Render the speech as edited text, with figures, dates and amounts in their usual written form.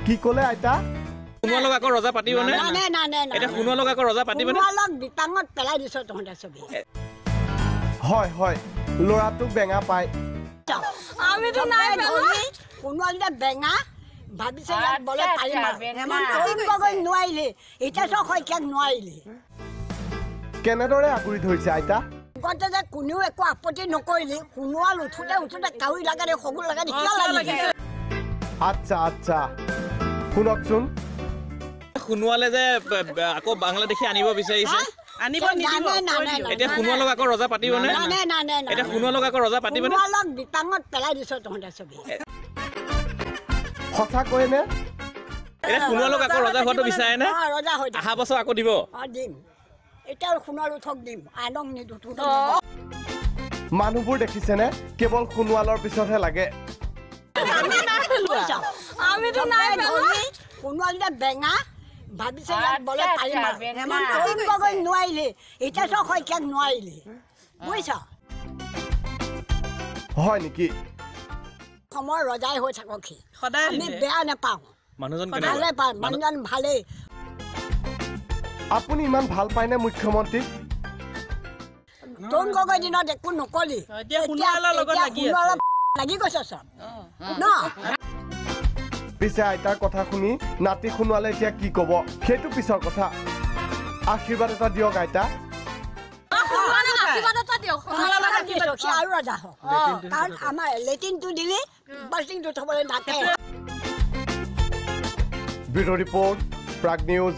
কি ক'লে আইতা সোণোৱালক আকৌ ৰজা পাতিবনে এটা সোণোৱালক আকৌ ৰজা পাতিবনে সোণোৱালক বিপাঙত পেলাই দিছ তহঁতে চবে হয় হয় ল'ৰাটোক বেঙা পায় আমিতো নাই ধৰি সোণোৱাল যে বেঙা ভাবিছে ইয়াত বলে পাৰিম হেমন্ত গগৈ নোৱাৰিলে এতিয়া চব শইকীয়াক নোৱাৰিলে কেনেদৰে আগুৰি ধৰিছে আইতা গতে যে কোনেও একো আপত্তি নকৰিলে সোণোৱাল উঠোতে কাউৰী লাগাৰে শগুন লাগাৰে কিয় লাগিছে আচ্ছা আচ্ছা শুনকচোন সোণোৱালে যে আকৌ বাংলাদেশী আনিব বিচাৰিছে আনিব নিদিব এতিয়া সোণোৱালক আকৌ ৰজা পাতিবনে এতিয়া সোণোৱালক আকৌ ৰজা পাতিবনে সোণোৱালক বিপাঙত পেলাই দিছ তহঁতে চবে সঁচাকৈ নে এতিয়া সোণোৱালক আকৌ ৰজা হোৱাটো বিচাৰে নে ৰজা হৈ অহা বছৰ আকৌ দিব দিম এতিয়া সোণোৱাল উঠক দিম আনক নিদো মানুহবোৰ দেখিছেনে কেৱল সোণোৱালৰ পিছতহে লাগে আমিতো নাই সোণোৱাল যে বেঙা ভাবিছে ইয়াত বলে পাৰিম হেমন্ত গগৈ নোৱাৰিলে এতিয়া চব শইকীয়াক নোৱাৰিলে বুজিছ হয় নেকি সময় ৰজাই হৈ থাকক সি আমি বেয়া নাপাওঁ মানুহজন ভালে পায় মানুহজন ভালেই আপুনি ইমান ভাল পায়নে মুখ্যমন্ত্ৰীক তৰুণ গগৈ দিনত একো নকলি লাগি গৈছে চব ন পিছে আইতাৰ কথা শুনি নাতি সোণোৱালে এতিয়া কি ক'ব সেইটো পিছৰ কথা আশীৰ্বাদ এটা দিয়ক আইতা আৰু ৰজা হওক কাৰণ আমাৰ লেট্ৰিনটো দিলে বাল্টিংটো থবলৈ নাথাকে ব্যুৰ' ৰিপৰ্ট প্ৰাগ নিউজ